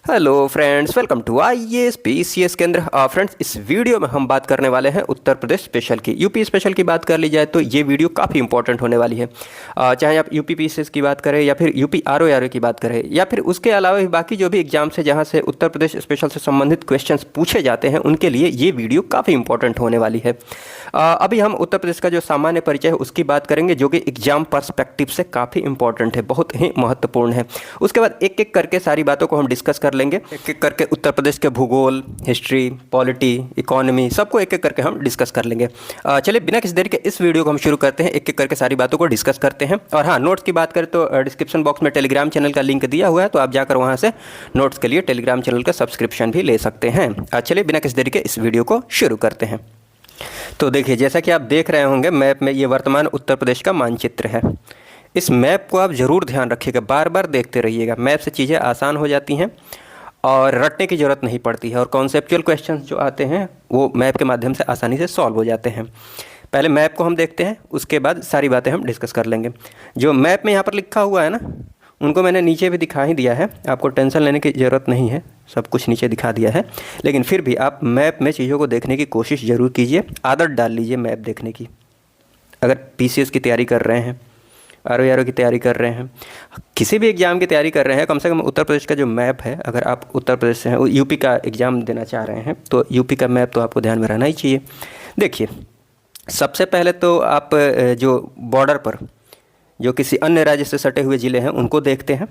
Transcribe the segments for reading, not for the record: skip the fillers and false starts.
Hello friends, welcome to IAS PCS Kendra. Friends, इस video में हम बात करने वाले हैं उत्तर प्रदेश स्पेशल की। यूपी स्पेशल की बात कर ली जाए तो ये वीडियो काफ़ी इंपॉर्टेंट होने वाली है। चाहे आप यूपी पीसीएस की बात करें या फिर यूपी आरओ की बात करें या फिर उसके अलावा भी बाकी जो भी एग्जाम्स है जहाँ से उत्तर प्रदेश स्पेशल से संबंधित क्वेश्चंस पूछे जाते हैं, उनके लिए ये वीडियो काफ़ी इंपॉर्टेंट होने वाली है। अभी हम उत्तर प्रदेश का जो सामान्य परिचय है उसकी बात करेंगे, जो कि एग्जाम पर्सपेक्टिव से काफ़ी इंपॉर्टेंट है, बहुत ही महत्वपूर्ण है। उसके बाद एक एक करके सारी बातों को हम डिस्कस कर लेंगे। एक एक करके उत्तर प्रदेश के भूगोल, हिस्ट्री, पॉलिटी, इकोनॉमी, सबको एक एक करके हम डिस्कस कर लेंगे। चलिए बिना किसी देरी के इस वीडियो को हम शुरू करते हैं, एक एक करके सारी बातों को डिस्कस करते हैं। और हाँ, नोट्स की बात करें तो डिस्क्रिप्शन बॉक्स में टेलीग्राम चैनल का लिंक दिया हुआ है, तो आप जाकर वहाँ से नोट्स के लिए टेलीग्राम चैनल का सब्सक्रिप्शन भी ले सकते हैं। चलिए बिना किसी देरी के इस वीडियो को शुरू करते हैं। तो देखिए, जैसा कि आप देख रहे होंगे मैप में, ये वर्तमान उत्तर प्रदेश का मानचित्र है। इस मैप को आप ज़रूर ध्यान रखिएगा, बार बार देखते रहिएगा। मैप से चीज़ें आसान हो जाती हैं और रटने की ज़रूरत नहीं पड़ती है, और कॉन्सेप्चुअल क्वेश्चंस जो आते हैं वो मैप के माध्यम से आसानी से सॉल्व हो जाते हैं। पहले मैप को हम देखते हैं, उसके बाद सारी बातें हम डिस्कस कर लेंगे। जो मैप में यहाँ पर लिखा हुआ है ना, उनको मैंने नीचे भी दिखा ही दिया है, आपको टेंशन लेने की ज़रूरत नहीं है, सब कुछ नीचे दिखा दिया है। लेकिन फिर भी आप मैप में चीज़ों को देखने की कोशिश ज़रूर कीजिए, आदत डाल लीजिए मैप देखने की। अगर पीसीएस की तैयारी कर रहे हैं, आरओ की तैयारी कर रहे हैं, किसी भी एग्ज़ाम की तैयारी कर रहे हैं, कम से कम उत्तर प्रदेश का जो मैप है, अगर आप उत्तर प्रदेश से हैं, यूपी का एग्ज़ाम देना चाह रहे हैं, तो यूपी का मैप तो आपको ध्यान में रहना ही चाहिए। देखिए, सबसे पहले तो आप जो बॉर्डर पर जो किसी अन्य राज्य से सटे हुए ज़िले हैं उनको देखते हैं।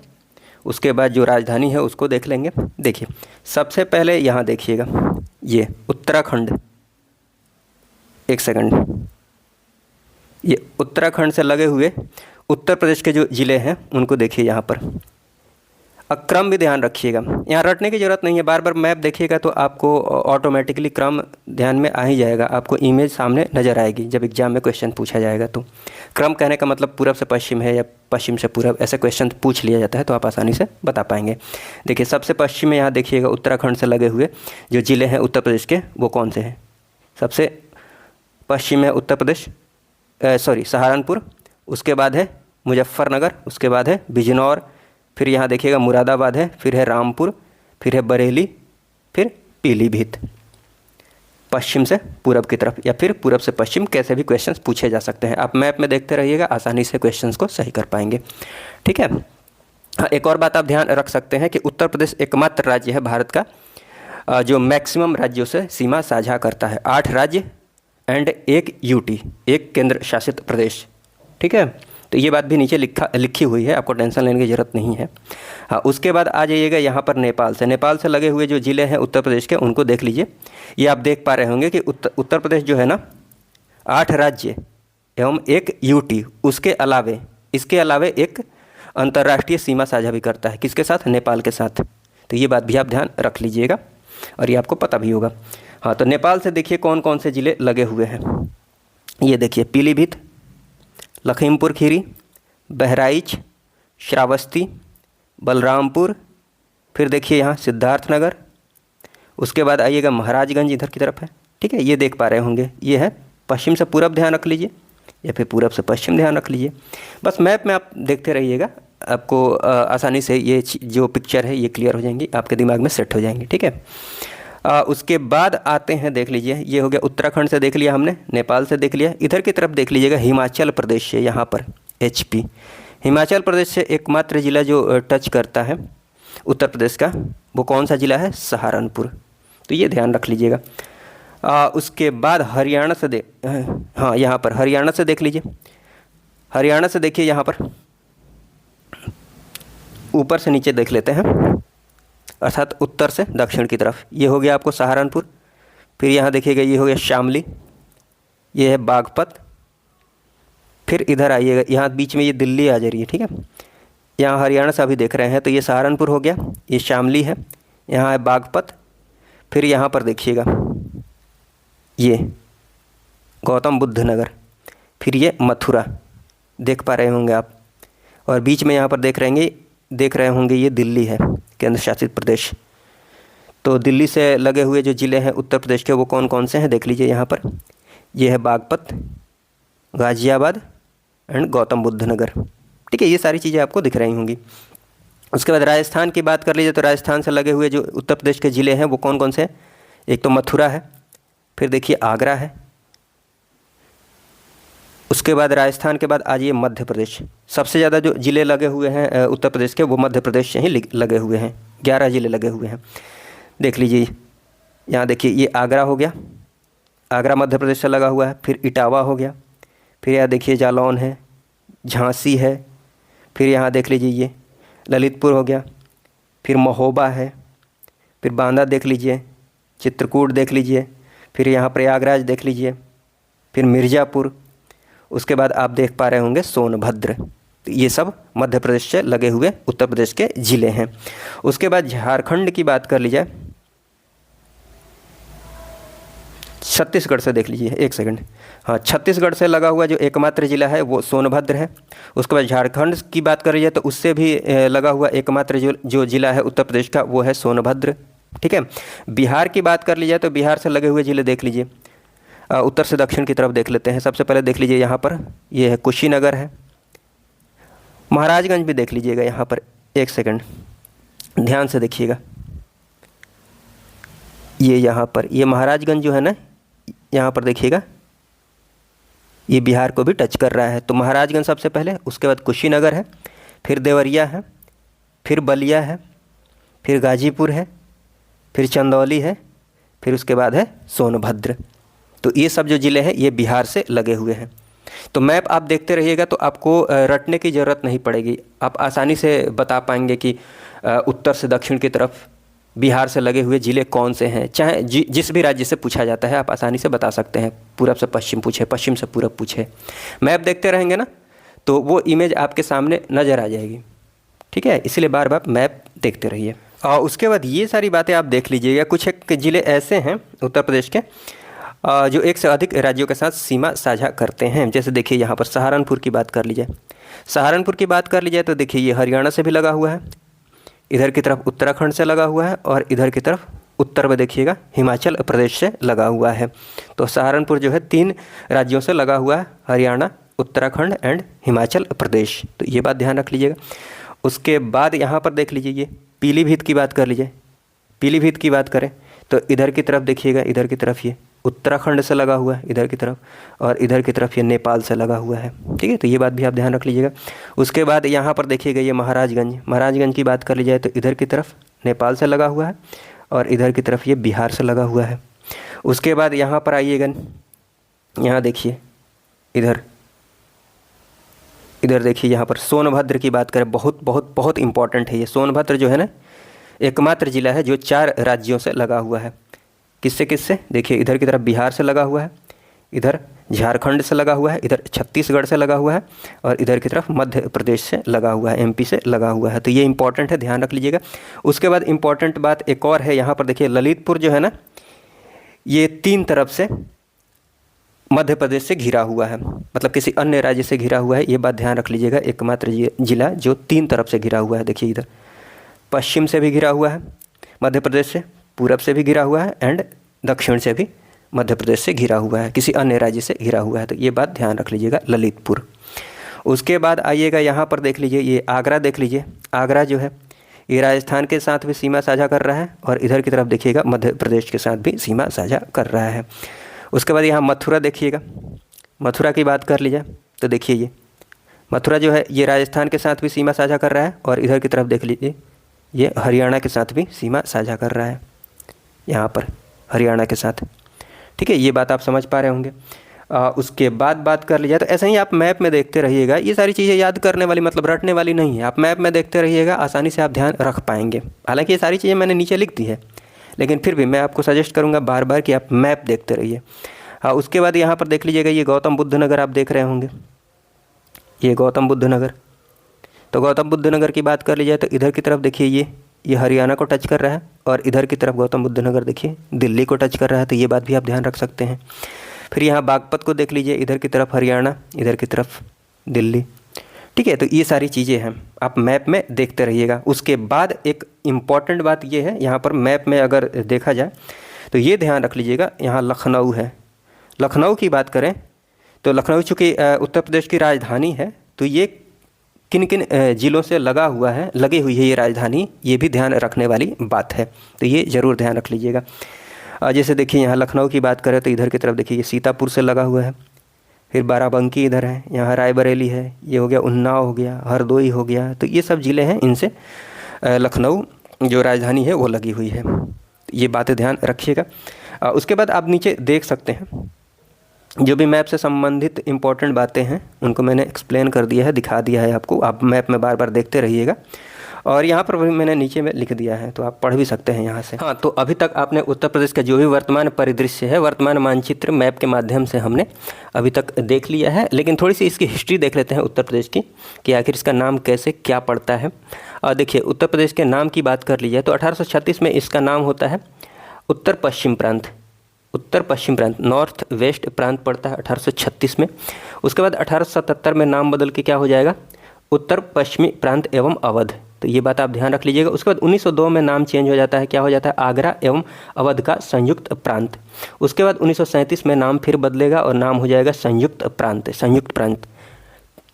उसके बाद जो राजधानी है उसको देख लेंगे। देखिए, सबसे पहले यहाँ देखिएगा, ये उत्तराखंड, एक सेकंड, ये उत्तराखंड से लगे हुए उत्तर प्रदेश के जो ज़िले हैं उनको देखिए। यहाँ पर क्रम भी ध्यान रखिएगा, यहाँ रटने की ज़रूरत नहीं है, बार बार मैप देखिएगा तो आपको ऑटोमेटिकली क्रम ध्यान में आ ही जाएगा, आपको इमेज सामने नज़र आएगी जब एग्जाम में क्वेश्चन पूछा जाएगा। तो क्रम कहने का मतलब पूरब से पश्चिम है या पश्चिम से पूरब, ऐसे क्वेश्चन पूछ लिया जाता है तो आप आसानी से बता पाएंगे। देखिए, सबसे पश्चिम में यहाँ देखिएगा उत्तराखंड से लगे हुए जो ज़िले हैं उत्तर प्रदेश के, वो कौन से हैं? सबसे पश्चिम है उत्तर प्रदेश, सहारनपुर, उसके बाद है मुजफ्फरनगर, उसके बाद है बिजनौर, फिर यहाँ देखिएगा मुरादाबाद है, फिर है रामपुर, फिर है बरेली, फिर पीलीभीत। पश्चिम से पूरब की तरफ या फिर पूरब से पश्चिम, कैसे भी क्वेश्चंस पूछे जा सकते हैं। आप मैप में देखते रहिएगा, आसानी से क्वेश्चंस को सही कर पाएंगे। ठीक है। हाँ, एक और बात आप ध्यान रख सकते हैं कि उत्तर प्रदेश एकमात्र राज्य है भारत का जो मैक्सिमम राज्यों से सीमा साझा करता है। 8 राज्य एंड 1 यूटी, एक केंद्र शासित प्रदेश। ठीक है, तो ये बात भी नीचे लिखी हुई है, आपको टेंशन लेने की ज़रूरत नहीं है। हाँ, उसके बाद आ जाइएगा यहाँ पर नेपाल से लगे हुए जो ज़िले हैं उत्तर प्रदेश के, उनको देख लीजिए। ये आप देख पा रहे होंगे कि उत्तर प्रदेश जो है ना, 8 राज्य एवं 1 यूटी, इसके अलावे एक अंतर्राष्ट्रीय सीमा साझा भी करता है। किसके साथ? नेपाल के साथ। तो ये बात भी आप ध्यान रख लीजिएगा और ये आपको पता भी होगा। हाँ, तो नेपाल से देखिए कौन कौन से ज़िले लगे हुए हैं। ये देखिए, पीलीभीत, लखीमपुर खीरी, बहराइच, श्रावस्ती, बलरामपुर, फिर देखिए यहाँ सिद्धार्थनगर, उसके बाद आइएगा महाराजगंज इधर की तरफ है। ठीक है, ये देख पा रहे होंगे, ये है पश्चिम से पूरब, ध्यान रख लीजिए, या फिर पूरब से पश्चिम ध्यान रख लीजिए। बस मैप में आप देखते रहिएगा, आपको आसानी से ये जो पिक्चर है ये क्लियर हो जाएंगी, आपके दिमाग में सेट हो जाएंगी। ठीक है। उसके बाद आते हैं, देख लीजिए, ये हो गया उत्तराखंड से देख लिया हमने, नेपाल से देख लिया। इधर की तरफ देख लीजिएगा हिमाचल प्रदेश से, यहाँ पर HP, हिमाचल प्रदेश से एकमात्र ज़िला जो टच करता है उत्तर प्रदेश का, वो कौन सा ज़िला है? सहारनपुर। तो ये ध्यान रख लीजिएगा। उसके बाद हरियाणा से हाँ, यहाँ पर हरियाणा से देख लीजिए, हरियाणा से देखिए, यहाँ पर ऊपर से नीचे देख लेते हैं, अर्थात उत्तर से दक्षिण की तरफ। ये हो गया आपको सहारनपुर, फिर यहाँ देखिएगा ये हो गया शामली, ये है बागपत, फिर इधर आइएगा, यहाँ बीच में ये दिल्ली आ जा रही है। ठीक है, यहाँ हरियाणा से अभी देख रहे हैं, तो ये सहारनपुर हो गया, ये शामली है, यहाँ है बागपत, फिर यहाँ पर देखिएगा ये गौतम बुद्ध नगर, फिर ये मथुरा, देख पा रहे होंगे आप, और बीच में यहाँ पर देख रहे होंगे ये दिल्ली है, केंद्र शासित प्रदेश। तो दिल्ली से लगे हुए जो ज़िले हैं उत्तर प्रदेश के, वो कौन कौन से हैं देख लीजिए। यहाँ पर ये है बागपत, गाज़ियाबाद एंड गौतम बुद्ध नगर। ठीक है, ये सारी चीज़ें आपको दिख रही होंगी। उसके बाद राजस्थान की बात कर लीजिए तो राजस्थान से लगे हुए जो उत्तर प्रदेश के ज़िले हैं वो कौन कौन से हैं? एक तो मथुरा है, फिर देखिए आगरा है, उसके बाद राजस्थान के बाद आज ये मध्य प्रदेश। सबसे ज़्यादा जो ज़िले लगे हुए हैं उत्तर प्रदेश के वो मध्य प्रदेश से ही लगे हुए हैं, 11 ज़िले लगे हुए हैं। देख लीजिए यहाँ देखिए ये आगरा हो गया, आगरा मध्य प्रदेश से लगा हुआ है। फिर इटावा हो गया, फिर यहाँ देखिए जालौन है, झांसी है, फिर यहाँ देख लीजिए ये ललितपुर हो गया, फिर महोबा है, फिर बांदा देख लीजिए, चित्रकूट देख लीजिए, फिर यहाँ प्रयागराज देख लीजिए, फिर मिर्ज़ापुर, उसके बाद आप देख पा रहे होंगे सोनभद्र। तो ये सब मध्य प्रदेश से लगे हुए उत्तर प्रदेश के ज़िले हैं। उसके बाद झारखंड की बात कर ली जाए, छत्तीसगढ़ से देख लीजिए, एक सेकंड, हाँ छत्तीसगढ़ से लगा हुआ जो एकमात्र ज़िला है वो सोनभद्र है। उसके बाद झारखंड की बात कर लीजिए तो उससे भी लगा हुआ एकमात्र जो ज़िला है उत्तर प्रदेश का वो है सोनभद्र। ठीक है। बिहार की बात कर ली जाए तो बिहार से लगे हुए ज़िले देख लीजिए, उत्तर से दक्षिण की तरफ देख लेते हैं। सबसे पहले देख लीजिए यहाँ पर ये है कुशीनगर है, महाराजगंज भी देख लीजिएगा यहाँ पर, एक सेकंड ध्यान से देखिएगा, ये यहाँ पर ये महाराजगंज जो है ना, यहाँ पर देखिएगा ये बिहार को भी टच कर रहा है। तो महाराजगंज सबसे पहले, उसके बाद कुशीनगर है, फिर देवरिया है, फिर बलिया है, फिर गाजीपुर है, फिर चंदौली है, फिर उसके बाद है सोनभद्र। तो ये सब जो ज़िले हैं ये बिहार से लगे हुए हैं। तो मैप आप देखते रहिएगा तो आपको रटने की ज़रूरत नहीं पड़ेगी, आप आसानी से बता पाएंगे कि उत्तर से दक्षिण की तरफ बिहार से लगे हुए ज़िले कौन से हैं। चाहे जिस भी राज्य से पूछा जाता है आप आसानी से बता सकते हैं। पूरब से पश्चिम पूछे, पश्चिम से पूरब पूछे, मैप देखते रहेंगे ना तो वो इमेज आपके सामने नज़र आ जाएगी। ठीक है, इसलिए बार बार मैप देखते रहिए। और उसके बाद ये सारी बातें आप देख लीजिएगा। कुछ एक ज़िले ऐसे हैं उत्तर प्रदेश के जो एक से अधिक राज्यों के साथ सीमा साझा करते हैं। जैसे देखिए यहाँ पर सहारनपुर की बात कर लीजिए, सहारनपुर की बात कर लीजिए तो देखिए ये हरियाणा से भी लगा हुआ है, इधर की तरफ उत्तराखंड से लगा हुआ है, और इधर की तरफ उत्तर में देखिएगा हिमाचल प्रदेश से लगा हुआ है। तो सहारनपुर जो है 3 राज्यों से लगा हुआ है, हरियाणा, उत्तराखंड एंड हिमाचल प्रदेश। तो ये बात ध्यान रख लीजिएगा। उसके बाद यहाँ पर देख लीजिए ये पीलीभीत की बात कर लीजिए, पीलीभीत की बात करें तो इधर की तरफ देखिएगा, इधर की तरफ ये उत्तराखंड से लगा हुआ है इधर की तरफ, और इधर की तरफ ये नेपाल से लगा हुआ है। ठीक है, तो ये बात भी आप ध्यान रख लीजिएगा। उसके बाद यहाँ पर देखिएगा ये महाराजगंज, महाराजगंज की बात कर ली जाए तो इधर की तरफ नेपाल से लगा हुआ है, और इधर की तरफ ये बिहार से लगा हुआ है। उसके बाद यहाँ पर आइएगा, यहाँ देखिए इधर देखिए यहाँ पर सोनभद्र की बात करें, बहुत बहुत बहुत इंपॉर्टेंट है ये। सोनभद्र जो है ना एकमात्र ज़िला है जो 4 राज्यों से लगा हुआ है। किससे किससे? देखिए इधर की तरफ बिहार से लगा हुआ है, इधर झारखंड से लगा हुआ है, इधर छत्तीसगढ़ से लगा हुआ है, और इधर की तरफ मध्य प्रदेश से लगा हुआ है, MP से लगा हुआ है। तो ये इंपॉर्टेंट है, ध्यान रख लीजिएगा। उसके बाद इंपॉर्टेंट बात एक और है, यहाँ पर देखिए ललितपुर जो है ना ये 3 तरफ से मध्य प्रदेश से घिरा हुआ है, मतलब किसी अन्य राज्य से घिरा हुआ है। ये बात ध्यान रख लीजिएगा, एकमात्र ज़िला जो 3 तरफ से घिरा हुआ है। देखिए इधर पश्चिम से भी घिरा हुआ है मध्य प्रदेश से, पूरब से भी घिरा हुआ है, एंड दक्षिण से भी मध्य प्रदेश से घिरा हुआ है, किसी अन्य राज्य से घिरा हुआ है। तो ये बात ध्यान रख लीजिएगा, ललितपुर। उसके बाद आइएगा यहाँ पर देख लीजिए ये आगरा देख लीजिए, आगरा जो है ये राजस्थान के साथ भी सीमा साझा कर रहा है, और इधर की तरफ देखिएगा मध्य प्रदेश के साथ भी सीमा साझा कर रहा है। उसके बाद यहाँ मथुरा देखिएगा, मथुरा की बात कर लीजिए तो देखिए ये मथुरा जो है ये राजस्थान के साथ भी सीमा साझा कर रहा है, और इधर की तरफ देख लीजिए ये हरियाणा के साथ भी सीमा साझा कर रहा है, यहाँ पर हरियाणा के साथ। ठीक है, ये बात आप समझ पा रहे होंगे। उसके बाद बात कर लीजिए तो ऐसे ही आप मैप में देखते रहिएगा। ये सारी चीज़ें याद करने वाली मतलब रटने वाली नहीं है, आप मैप में देखते रहिएगा, आसानी से आप ध्यान रख पाएंगे। हालांकि ये सारी चीज़ें मैंने नीचे लिख दी है, लेकिन फिर भी मैं आपको सजेस्ट करूँगा बार बार कि आप मैप देखते रहिए। हाँ, उसके बाद यहाँ पर देख लीजिएगा ये गौतम बुद्ध नगर आप देख रहे होंगे, ये गौतम बुद्ध नगर। तो गौतम बुद्ध नगर की बात कर ली जाए तो इधर की तरफ देखिए ये हरियाणा को टच कर रहा है, और इधर की तरफ गौतम बुद्ध नगर देखिए दिल्ली को टच कर रहा है। तो ये बात भी आप ध्यान रख सकते हैं। फिर यहाँ बागपत को देख लीजिए, इधर की तरफ हरियाणा, इधर की तरफ दिल्ली। ठीक है, तो ये सारी चीज़ें हैं, आप मैप में देखते रहिएगा। उसके बाद एक इम्पॉर्टेंट बात ये है, यहाँ पर मैप में अगर देखा जाए तो ये ध्यान रख लीजिएगा, यहाँ लखनऊ है। लखनऊ की बात करें तो लखनऊ चूँकि उत्तर प्रदेश की राजधानी है, तो ये किन किन ज़िलों से लगी हुई है ये राजधानी, ये भी ध्यान रखने वाली बात है। तो ये ज़रूर ध्यान रख लीजिएगा। जैसे देखिए यहाँ लखनऊ की बात करें तो इधर की तरफ देखिए ये सीतापुर से लगा हुआ है, फिर बाराबंकी इधर है, यहाँ रायबरेली है, ये हो गया उन्नाव हो गया, हरदोई हो गया। तो ये सब ज़िले हैं, इनसे लखनऊ जो राजधानी है वो लगी हुई है। ये बातें ध्यान रखिएगा। उसके बाद आप नीचे देख सकते हैं जो भी मैप से संबंधित इम्पोर्टेंट बातें हैं उनको मैंने एक्सप्लेन कर दिया है, दिखा दिया है आपको। आप मैप में बार बार देखते रहिएगा, और यहाँ पर भी मैंने नीचे में लिख दिया है, तो आप पढ़ भी सकते हैं यहाँ से। हाँ, तो अभी तक आपने उत्तर प्रदेश का जो भी वर्तमान परिदृश्य है, वर्तमान मानचित्र मैप के माध्यम से हमने अभी तक देख लिया है। लेकिन थोड़ी सी इसकी हिस्ट्री देख लेते हैं उत्तर प्रदेश की, कि आखिर इसका नाम कैसे क्या पड़ता है। देखिए उत्तर प्रदेश के नाम की बात कर ली जाए तो 1836 में इसका नाम होता है उत्तर पश्चिम प्रांत। उत्तर पश्चिम प्रांत, नॉर्थ वेस्ट प्रांत पड़ता है 1836 में। उसके बाद 1877 में नाम बदल के क्या हो जाएगा, उत्तर पश्चिमी प्रांत एवं अवध। तो ये बात आप ध्यान रख लीजिएगा। उसके बाद 1902 में नाम चेंज हो जाता है, क्या हो जाता है, आगरा एवं अवध का संयुक्त प्रांत। उसके बाद 1937 में नाम फिर बदलेगा और नाम हो जाएगा संयुक्त प्रांत।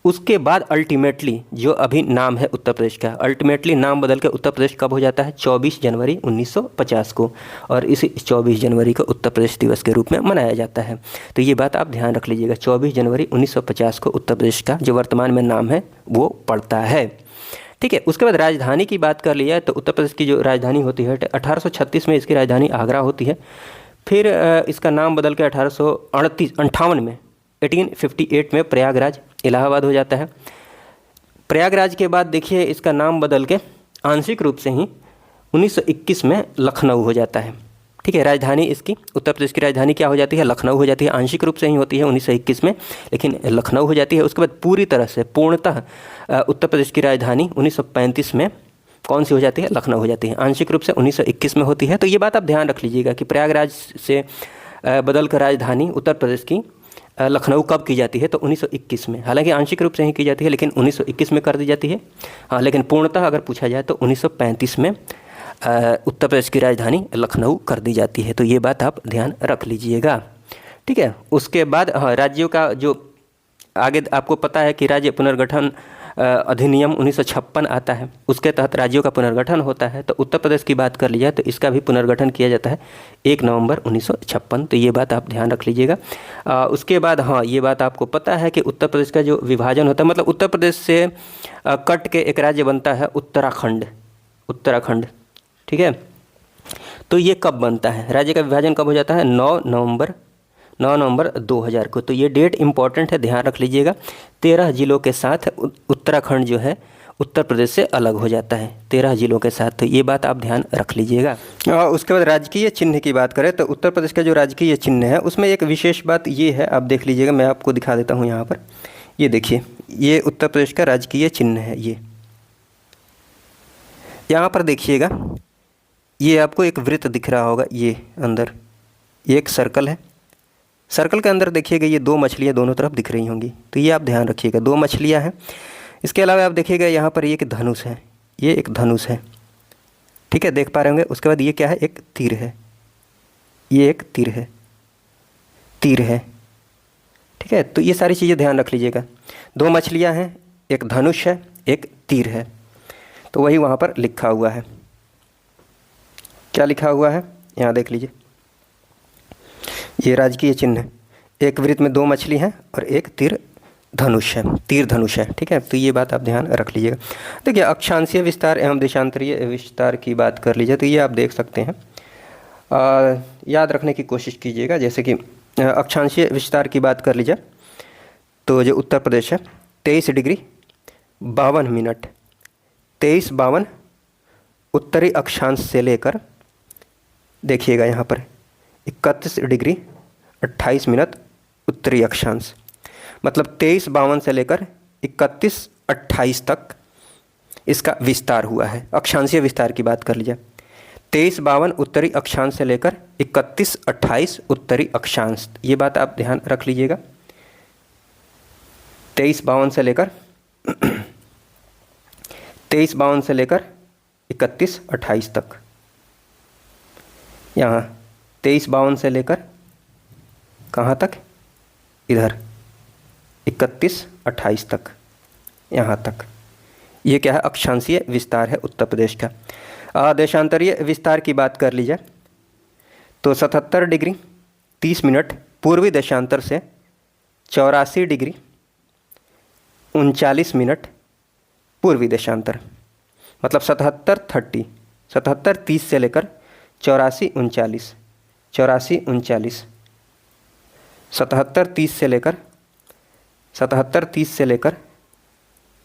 उसके बाद अल्टीमेटली जो अभी नाम है उत्तर प्रदेश का, अल्टीमेटली नाम बदल के उत्तर प्रदेश कब हो जाता है, 24 जनवरी 1950 को, और इसी 24 जनवरी को उत्तर प्रदेश दिवस के रूप में मनाया जाता है। तो ये बात आप ध्यान रख लीजिएगा, 24 जनवरी 1950 को उत्तर प्रदेश का जो वर्तमान में नाम है वो पड़ता है। ठीक है। उसके बाद राजधानी की बात कर लिया तो उत्तर प्रदेश की जो राजधानी होती है 1836 में इसकी राजधानी आगरा होती है। फिर इसका नाम बदल के 1858 में 1858 में प्रयागराज इलाहाबाद हो जाता है। प्रयागराज के बाद देखिए इसका नाम बदल के आंशिक रूप से ही 1921 में लखनऊ हो जाता है। ठीक है, राजधानी इसकी उत्तर प्रदेश की राजधानी क्या हो जाती है, लखनऊ हो जाती है। आंशिक रूप से ही होती है 1921 में, लेकिन लखनऊ हो जाती है। उसके बाद पूरी तरह से पूर्णतः उत्तर प्रदेश की राजधानी 1935 में कौन सी हो जाती है, लखनऊ हो जाती है। आंशिक रूप से 1921 में होती है। तो ये बात आप ध्यान रख लीजिएगा कि प्रयागराज से बदल कर राजधानी उत्तर प्रदेश की लखनऊ कब की जाती है, तो 1921 में। हालांकि आंशिक रूप से ही की जाती है, लेकिन 1921 में कर दी जाती है। हाँ, लेकिन पूर्णतः अगर पूछा जाए तो 1935 में उत्तर प्रदेश की राजधानी लखनऊ कर दी जाती है। तो ये बात आप ध्यान रख लीजिएगा। ठीक है। उसके बाद हाँ, राज्यों का जो आगे आपको पता है कि राज्य पुनर्गठन अधिनियम 1956 आता है, उसके तहत राज्यों का पुनर्गठन होता है। तो उत्तर प्रदेश की बात कर लिया तो इसका भी पुनर्गठन किया जाता है 1 नवंबर 1956। तो ये बात आप ध्यान रख लीजिएगा। उसके बाद हाँ, ये बात आपको पता है कि उत्तर प्रदेश का जो विभाजन होता है, मतलब उत्तर प्रदेश से कट के एक राज्य बनता है उत्तराखंड। ठीक है। तो ये कब बनता है, राज्य का विभाजन कब हो जाता है, 9 नवंबर 2000 को। तो ये डेट इंपॉर्टेंट है, ध्यान रख लीजिएगा। 13 जिलों के साथ उत्तराखंड जो है उत्तर प्रदेश से अलग हो जाता है, 13 जिलों के साथ। तो ये बात आप ध्यान रख लीजिएगा। उसके बाद राजकीय चिन्ह की बात करें तो उत्तर प्रदेश का जो राजकीय चिन्ह है उसमें एक विशेष बात ये है, आप देख लीजिएगा, मैं आपको दिखा देता हूँ यहाँ पर। ये देखिए, ये उत्तर प्रदेश का राजकीय चिन्ह है। ये यहाँ पर देखिएगा, ये आपको एक वृत्त दिख रहा होगा, ये अंदर ये एक सर्कल है। सर्कल के अंदर देखिएगा ये 2 मछलियाँ दोनों तरफ दिख रही होंगी। तो ये आप ध्यान रखिएगा, 2 मछलियाँ हैं। इसके अलावा आप देखिएगा यहाँ पर ये एक धनुष है, ये एक धनुष है। ठीक है, देख पा रहे होंगे। उसके बाद ये क्या है, एक तीर है, ये एक तीर है। ठीक है, तो ये सारी चीज़ें ध्यान रख लीजिएगा। 2 मछलियाँ हैं, एक धनुष है, एक तीर है। तो वही वहाँ पर लिखा हुआ है। क्या लिखा हुआ है यहाँ देख लीजिए, ये राजकीय चिन्ह है। एक वृत्त में 2 मछली हैं और एक तीर धनुष है। ठीक है, तो ये बात आप ध्यान रख लीजिएगा। देखिए, अक्षांशीय विस्तार एवं देशांतरीय विस्तार की बात कर लीजिए तो ये आप देख सकते हैं। याद रखने की कोशिश कीजिएगा। जैसे कि अक्षांशीय विस्तार की बात कर लीजिए तो जो उत्तर प्रदेश है 23 डिग्री 52 मिनट 23:52 उत्तरी अक्षांश से लेकर देखिएगा यहाँ पर 31 डिग्री 28 मिनट उत्तरी अक्षांश, मतलब 23:52 से लेकर 31:28 तक इसका विस्तार हुआ है। अक्षांशीय विस्तार की बात कर लीजिए, 23:52 उत्तरी अक्षांश से लेकर 31:28 उत्तरी अक्षांश। ये बात आप ध्यान रख लीजिएगा। 23:52 से लेकर 31:28 तक। यहाँ 23:52 से लेकर कहाँ तक, इधर 31:28 तक, यहाँ तक। ये क्या है, अक्षांशीय विस्तार है उत्तर प्रदेश का। देशांतरीय विस्तार की बात कर ली जाए तो 77 डिग्री 30 मिनट पूर्वी देशांतर से 84 डिग्री 39 मिनट पूर्वी देशांतर, मतलब 77 30 से लेकर 84 39, 84 39, 77 30 से लेकर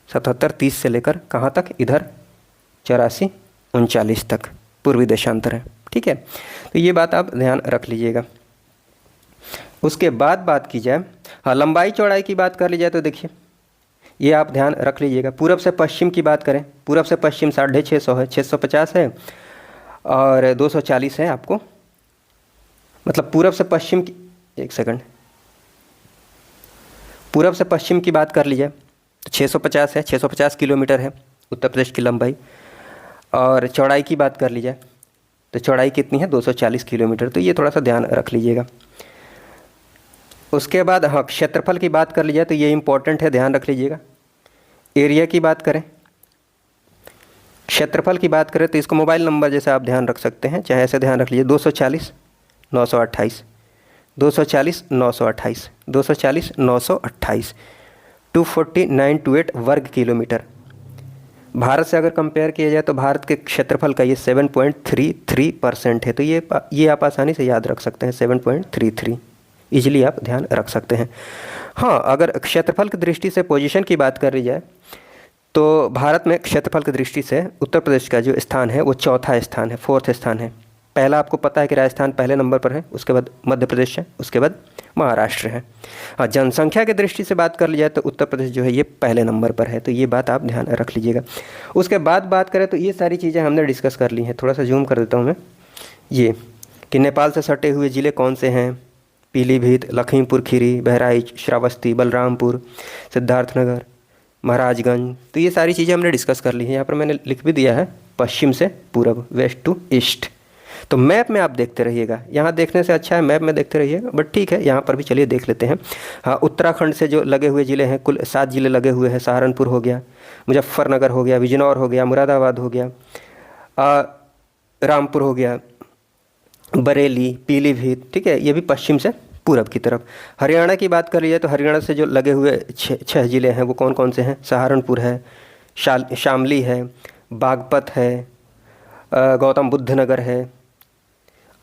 77 30 से लेकर कहाँ तक, इधर 84 39 तक पूर्वी देशांतर है। ठीक है, तो ये बात आप ध्यान रख लीजिएगा। उसके बाद बात की जाए, हाँ, लंबाई चौड़ाई की बात कर ली जाए तो देखिए ये आप ध्यान रख लीजिएगा। पूरब से पश्चिम की बात करें, पूरब से पश्चिम 650 है, 650 है और 240 है आपको, मतलब पूरब से पश्चिम की, एक सेकंड, पूरब से पश्चिम की बात कर ली जाए तो 650 है, 650 किलोमीटर है उत्तर प्रदेश की लंबाई। और चौड़ाई की बात कर ली जाए तो चौड़ाई कितनी है, 240 किलोमीटर। तो ये थोड़ा सा ध्यान रख लीजिएगा। उसके बाद हाँ, क्षेत्रफल की बात कर ली जाए तो ये इंपॉर्टेंट है, ध्यान रख लीजिएगा। एरिया की बात करें, क्षेत्रफल की बात करें तो इसको मोबाइल नंबर जैसे आप ध्यान रख सकते हैं, चाहे ऐसे ध्यान रख लीजिए, 240 928, 240 928, 240 928, 24928 वर्ग किलोमीटर। भारत से अगर कंपेयर किया जाए तो भारत के क्षेत्रफल का ये 7.33% है। तो ये आप आसानी से याद रख सकते हैं, 7.33 इजीली आप ध्यान रख सकते हैं। हाँ, अगर क्षेत्रफल की दृष्टि से पोजीशन की बात कर ली जाए तो भारत में क्षेत्रफल की दृष्टि से उत्तर प्रदेश का जो स्थान है वो चौथा स्थान है, 4th स्थान है। पहला आपको पता है कि राजस्थान पहले नंबर पर है, उसके बाद मध्य प्रदेश है, उसके बाद महाराष्ट्र है। हाँ, जनसंख्या की दृष्टि से बात कर ली जाए तो उत्तर प्रदेश जो है ये पहले नंबर पर है। तो ये बात आप ध्यान रख लीजिएगा। उसके बाद बात करें तो ये सारी चीज़ें हमने डिस्कस कर ली हैं। थोड़ा सा जूम कर देता हूँ मैं, ये कि नेपाल से सटे हुए ज़िले कौन से हैं, पीलीभीत, लखीमपुर खीरी, बहराइच, श्रावस्ती, बलरामपुर, सिद्धार्थनगर, महाराजगंज। तो ये सारी चीज़ें हमने डिस्कस कर ली हैं। यहाँ पर मैंने लिख भी दिया है पश्चिम से पूरब, वेस्ट टू ईस्ट। तो मैप में आप देखते रहिएगा, यहाँ देखने से अच्छा है मैप में देखते रहिएगा, बट ठीक है यहाँ पर भी चलिए देख लेते हैं। हाँ, उत्तराखंड से जो लगे हुए ज़िले हैं, कुल 7 ज़िले लगे हुए हैं। सहारनपुर हो गया, मुजफ्फरनगर हो गया, बिजनौर हो गया, मुरादाबाद हो गया, रामपुर हो गया, बरेली, पीलीभीत। ठीक है, ये भी पश्चिम से पूरब की तरफ। हरियाणा की बात कर ली जाए तो हरियाणा से जो लगे हुए 6 ज़िले हैं वो कौन कौन से हैं, सहारनपुर है, शामली है, बागपत है, गौतम बुद्ध नगर है,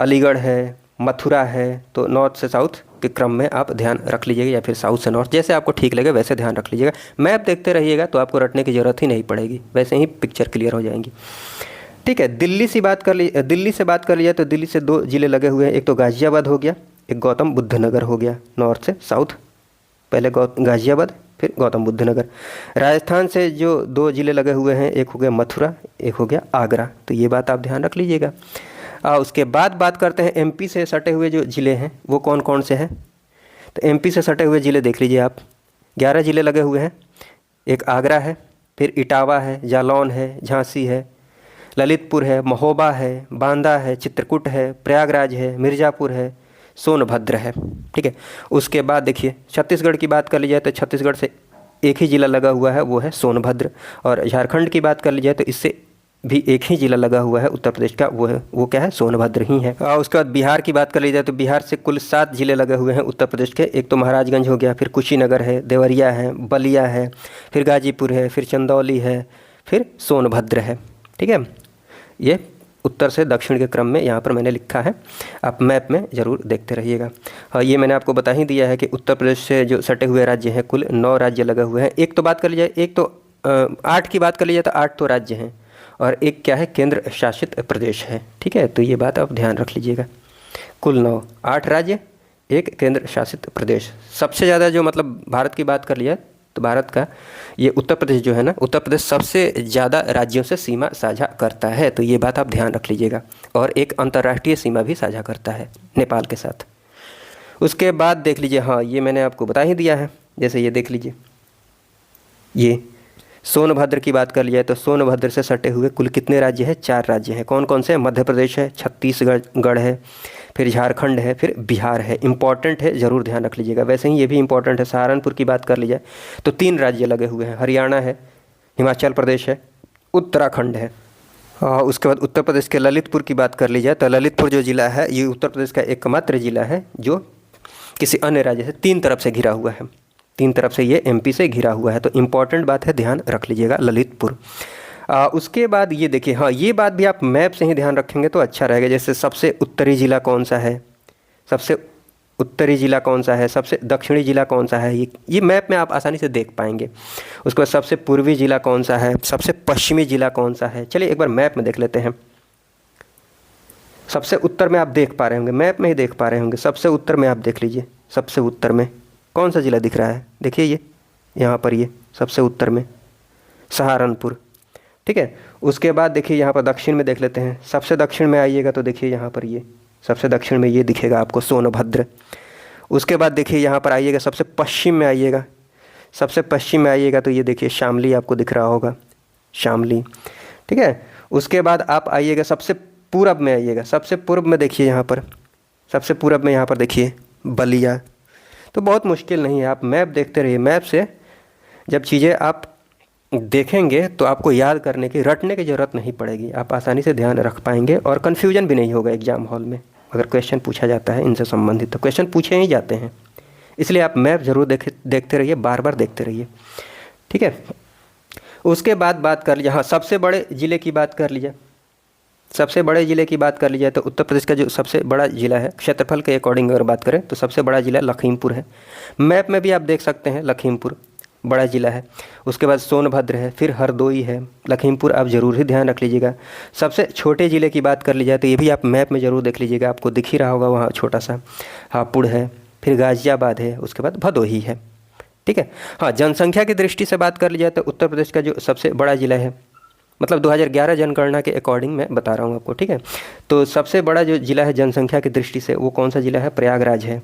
अलीगढ़ है, मथुरा है। तो नॉर्थ से साउथ के क्रम में आप ध्यान रख लीजिएगा, या फिर साउथ से नॉर्थ, जैसे आपको ठीक लगे वैसे ध्यान रख लीजिएगा। मैप देखते रहिएगा तो आपको रटने की ज़रूरत ही नहीं पड़ेगी, वैसे ही पिक्चर क्लियर हो जाएंगी। ठीक है, दिल्ली से बात कर ली जाए तो दिल्ली से 2 ज़िले लगे हुए हैं, एक तो गाज़ियाबाद हो गया, एक गौतम बुद्ध नगर हो गया। नॉर्थ से साउथ, पहले गाज़ियाबाद फिर गौतम बुद्ध नगर। राजस्थान से जो 2 ज़िले लगे हुए हैं, एक हो गया मथुरा, एक हो गया आगरा। तो ये बात आप ध्यान रख लीजिएगा। उसके बाद बात करते हैं एमपी से सटे हुए जो ज़िले हैं वो कौन कौन से हैं। तो एमपी से सटे हुए ज़िले देख लीजिए आप, 11 ज़िले लगे हुए हैं। एक आगरा है, फिर इटावा है, जालौन है, झांसी है, ललितपुर है, महोबा है, बांदा है, चित्रकूट है, प्रयागराज है, मिर्ज़ापुर है, सोनभद्र है। ठीक है, उसके बाद देखिए छत्तीसगढ़ की बात कर ली जाए तो छत्तीसगढ़ से एक ही ज़िला लगा हुआ है, वो है सोनभद्र। और झारखंड की बात कर ली जाए तो इससे भी एक ही ज़िला लगा हुआ है उत्तर प्रदेश का, वो क्या है, सोनभद्र ही है। और उसके बाद बिहार की बात कर ली जाए तो बिहार से कुल 7 ज़िले लगे हुए हैं उत्तर प्रदेश के। एक तो महाराजगंज हो गया, फिर कुशीनगर है, देवरिया है, बलिया है, फिर गाजीपुर है, फिर चंदौली है, फिर सोनभद्र है। ठीक है, ये उत्तर से दक्षिण के क्रम में यहाँ पर मैंने लिखा है, आप मैप में ज़रूर देखते रहिएगा। हाँ, ये मैंने आपको बता ही दिया है कि उत्तर प्रदेश से जो सटे हुए राज्य हैं कुल 9 राज्य लगे हुए हैं। एक तो बात कर ली जाए, एक तो 8 की बात कर ली जाए तो 8 तो राज्य हैं और एक क्या है, केंद्र शासित प्रदेश है। ठीक है, तो ये बात आप ध्यान रख लीजिएगा। कुल 9, 8 राज्य, एक केंद्र शासित प्रदेश। सबसे ज़्यादा जो मतलब भारत की बात कर लिया तो भारत का ये उत्तर प्रदेश जो है ना, उत्तर प्रदेश सबसे ज़्यादा राज्यों से सीमा साझा करता है। तो ये बात आप ध्यान रख लीजिएगा। और एक अंतर्राष्ट्रीय सीमा भी साझा करता है नेपाल के साथ। उसके बाद देख लीजिए, हाँ ये मैंने आपको बता ही दिया है। जैसे ये देख लीजिए, ये सोनभद्र की बात कर लिया तो सोनभद्र से सटे हुए कुल कितने राज्य हैं, 4 राज्य हैं। कौन कौन से, मध्य प्रदेश है, छत्तीसगढ़ है, फिर झारखंड है, फिर बिहार है। इंपॉर्टेंट है, ज़रूर ध्यान रख लीजिएगा। वैसे ही ये भी इंपॉर्टेंट है। सहारनपुर की बात कर ली जाए तो 3 राज्य लगे हुए हैं, हरियाणा है, हिमाचल प्रदेश है, उत्तराखंड है। उसके बाद उत्तर प्रदेश के ललितपुर की बात कर ली जाए तो ललितपुर जो ज़िला है ये उत्तर प्रदेश का एकमात्र ज़िला है जो किसी अन्य राज्य से 3 तरफ से घिरा हुआ है। 3 तरफ से ये एमपी से घिरा हुआ है, तो इम्पॉर्टेंट बात है, ध्यान रख लीजिएगा ललितपुर। उसके बाद ये देखिए, हाँ ये बात भी आप मैप से ही ध्यान रखेंगे तो अच्छा रहेगा। जैसे सबसे उत्तरी ज़िला कौन सा है, सबसे उत्तरी ज़िला कौन सा है, सबसे दक्षिणी ज़िला कौन सा है, ये मैप में आप आसानी से देख पाएंगे। उसके बाद सबसे पूर्वी ज़िला कौन सा है, सबसे पश्चिमी ज़िला कौन सा है। चलिए एक बार मैप में देख लेते हैं। सबसे उत्तर में आप देख पा रहे होंगे, मैप में ही देख पा रहे होंगे, सबसे उत्तर में आप देख लीजिए, सबसे उत्तर में कौन सा ज़िला दिख रहा है, देखिए ये यहाँ पर, ये सबसे उत्तर में सहारनपुर, ठीक है। उसके बाद देखिए यहाँ पर दक्षिण में देख लेते हैं, सबसे दक्षिण में आइएगा तो देखिए यहाँ पर ये सबसे दक्षिण में ये दिखेगा आपको सोनभद्र। उसके बाद देखिए यहाँ पर आइएगा, सबसे पश्चिम में आइएगा, सबसे पश्चिम में आइएगा तो ये देखिए शामली आपको दिख रहा होगा, शामली, ठीक है। उसके बाद आप आइएगा सबसे पूरब में, आइएगा सबसे पूर्व में, देखिए यहाँ पर सबसे पूरब में यहाँ पर देखिए बलिया। तो बहुत मुश्किल नहीं है, आप मैप देखते रहिए। मैप से जब चीज़ें आप देखेंगे तो आपको याद करने की, रटने की ज़रूरत नहीं पड़ेगी, आप आसानी से ध्यान रख पाएंगे और कन्फ्यूजन भी नहीं होगा एग्ज़ाम हॉल में। अगर क्वेश्चन पूछा जाता है इनसे संबंधित तो क्वेश्चन पूछे ही जाते हैं, इसलिए आप मैप ज़रूर देखते रहिए, बार बार देखते रहिए, ठीक है। उसके बाद बात कर लीजिए, हाँ सबसे बड़े ज़िले की बात कर लीजिए। सबसे बड़े ज़िले की बात कर लीजिए तो उत्तर प्रदेश का जो सबसे बड़ा ज़िला है क्षेत्रफल के अकॉर्डिंग अगर बात करें तो सबसे बड़ा ज़िला लखीमपुर है। मैप में भी आप देख सकते हैं लखीमपुर बड़ा ज़िला है। उसके बाद सोनभद्र है, फिर हरदोई है, लखीमपुर आप ज़रूर ही ध्यान रख लीजिएगा। सबसे छोटे ज़िले की बात कर ली जाए तो ये भी आप मैप में ज़रूर देख लीजिएगा, आपको दिख ही रहा होगा वहाँ छोटा सा हापुड़ है, फिर गाज़ियाबाद है, उसके बाद भदोही है, ठीक है। हाँ जनसंख्या की दृष्टि से बात कर ली जाए तो उत्तर प्रदेश का जो सबसे बड़ा ज़िला है, मतलब 2011 जनगणना के अकॉर्डिंग मैं बता रहा हूँ आपको, ठीक है। तो सबसे बड़ा जो ज़िला है जनसंख्या की दृष्टि से वो कौन सा ज़िला है, प्रयागराज है।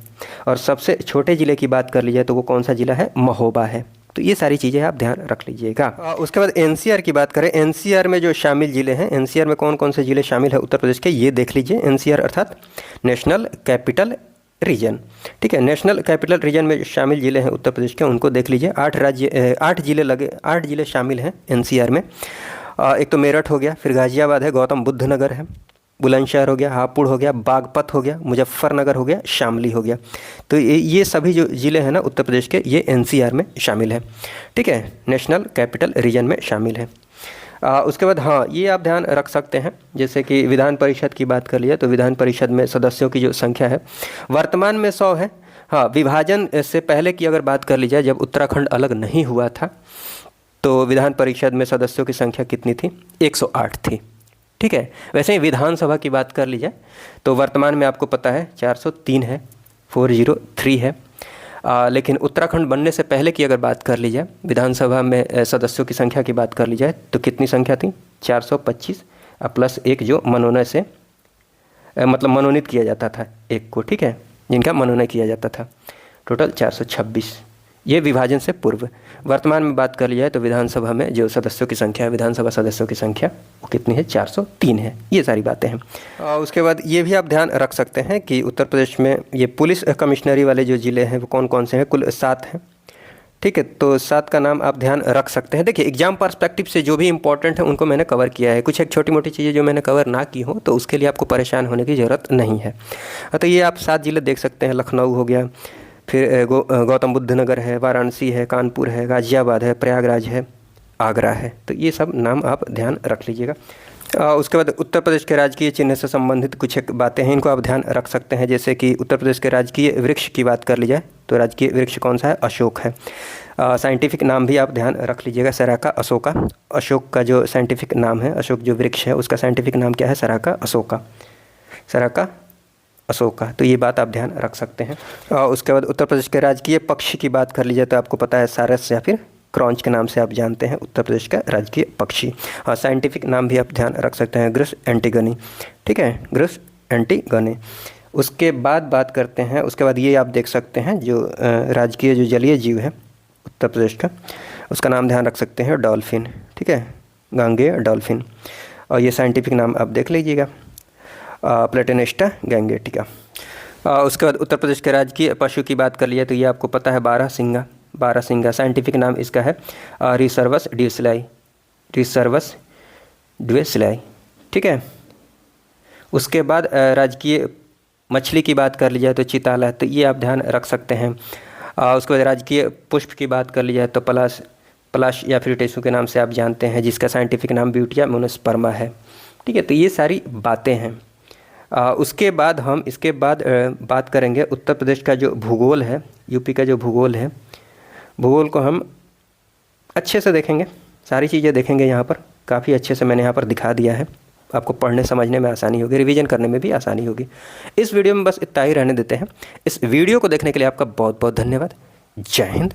और सबसे छोटे ज़िले की बात कर ली जाए तो वो कौन सा ज़िला है, महोबा है। तो ये सारी चीज़ें आप ध्यान रख लीजिएगा। उसके बाद एनसीआर की बात करें, एनसीआर में जो शामिल ज़िले हैं, एनसीआर में कौन कौन से ज़िले शामिल है उत्तर प्रदेश के, ये देख लीजिए। एनसीआर अर्थात नेशनल कैपिटल रीजन, ठीक है। नेशनल कैपिटल रीजन में शामिल ज़िले हैं उत्तर प्रदेश के, उनको देख लीजिए। 8 ज़िले शामिल हैं एनसीआर में। एक तो मेरठ हो गया, फिर गाज़ियाबाद है, गौतम बुद्ध नगर है, बुलंदशहर हो गया, हापुड़ हो गया, बागपत हो गया, मुजफ्फरनगर हो गया, शामली हो गया। तो ये सभी जो ज़िले हैं ना उत्तर प्रदेश के, ये एनसीआर में शामिल है, ठीक है, नेशनल कैपिटल रीजन में शामिल है। उसके बाद हाँ ये आप ध्यान रख सकते हैं, जैसे कि विधान परिषद की बात कर लिया तो विधान परिषद में सदस्यों की जो संख्या है वर्तमान में 100 है। हाँ विभाजन से पहले की अगर बात कर ली जाए, जब उत्तराखंड अलग नहीं हुआ था तो विधान परिषद में सदस्यों की संख्या कितनी थी, 108 थी, ठीक है। वैसे ही विधानसभा की बात कर ली जाए तो वर्तमान में आपको पता है 403 है, 403 है। लेकिन उत्तराखंड बनने से पहले की अगर बात कर ली जाए, विधानसभा में सदस्यों की संख्या की बात कर ली जाए तो कितनी संख्या थी, 425 प्लस 1 जो मनोनय से मतलब मनोनीत किया जाता था एक को, ठीक है, जिनका मनोनय किया जाता था, टोटल 426। ये विभाजन से पूर्व। वर्तमान में बात कर ली जाए तो विधानसभा में जो सदस्यों की संख्या है, विधानसभा सदस्यों की संख्या वो कितनी है, 403 है। ये सारी बातें हैं। उसके बाद ये भी आप ध्यान रख सकते हैं कि उत्तर प्रदेश में ये पुलिस कमिश्नरी वाले जो ज़िले हैं वो कौन कौन से हैं, कुल 7 हैं, ठीक है। तो 7 का नाम आप ध्यान रख सकते हैं। देखिए एग्जाम पर्सपेक्टिव से जो भी इंपॉर्टेंट है उनको मैंने कवर किया है। कुछ एक छोटी मोटी चीज़ें जो मैंने कवर ना की हो तो उसके लिए आपको परेशान होने की ज़रूरत नहीं है। तो ये आप 7 ज़िले देख सकते हैं, लखनऊ हो गया, फिर गौतम बुद्ध नगर है, वाराणसी है, कानपुर है, गाज़ियाबाद है, प्रयागराज है, आगरा है। तो ये सब नाम आप ध्यान रख लीजिएगा। उसके बाद उत्तर प्रदेश के राजकीय चिन्ह से संबंधित कुछ एक बातें हैं, इनको आप ध्यान रख सकते हैं। जैसे कि उत्तर प्रदेश के राजकीय वृक्ष की बात कर ली जाए तो राजकीय वृक्ष कौन सा है, अशोक है। साइंटिफिक नाम भी आप ध्यान रख लीजिएगा, सराका अशोका। अशोक का जो साइंटिफिक नाम है, अशोक जो वृक्ष है उसका साइंटिफिक नाम क्या है, सराका अशोका, सराका अशोका। तो ये बात आप ध्यान रख सकते हैं। उसके बाद उत्तर प्रदेश के राजकीय पक्षी की बात कर लीजिए तो आपको पता है सारस या फिर क्रॉन्च के नाम से आप जानते हैं उत्तर प्रदेश का राजकीय पक्षी। हाँ साइंटिफिक नाम भी आप ध्यान रख सकते हैं, ग्रस एंटीगनी, ठीक है, ग्रस एंटीगनी। उसके बाद बात करते हैं, उसके बाद ये आप देख सकते हैं जो राजकीय जो जलीय जीव है उत्तर प्रदेश का, उसका नाम ध्यान रख सकते हैं, डॉल्फिन, ठीक है, गांगेय डॉल्फिन। और ये साइंटिफिक नाम आप देख लीजिएगा, प्लेटेनेस्टा गैंगेटिका। उसके बाद उत्तर प्रदेश के राजकीय पशु की बात कर लिया तो ये आपको पता है बारहसिंगा, बारहसिंगा। साइंटिफिक नाम इसका है रिसर्वस ड्यूसलाई, रिसर्वस ड्वेसलाई, ठीक है। उसके बाद राजकीय मछली की बात कर ली जाए तो चिताला, तो ये आप ध्यान रख सकते हैं। उसके बाद राजकीय पुष्प की बात कर ली जाए तो पलाश या फिर टेसू के नाम से आप जानते हैं, जिसका साइंटिफिक नाम ब्यूटिया मोनोस्पर्मा है, ठीक है। तो ये सारी बातें हैं। उसके बाद हम इसके बाद बात करेंगे उत्तर प्रदेश का जो भूगोल है, यूपी का जो भूगोल है, भूगोल को हम अच्छे से देखेंगे, सारी चीज़ें देखेंगे। यहाँ पर काफ़ी अच्छे से मैंने यहाँ पर दिखा दिया है, आपको पढ़ने समझने में आसानी होगी, रिवीजन करने में भी आसानी होगी। इस वीडियो में बस इतना ही रहने देते हैं। इस वीडियो को देखने के लिए आपका बहुत बहुत धन्यवाद। जय हिंद,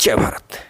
जय भारत।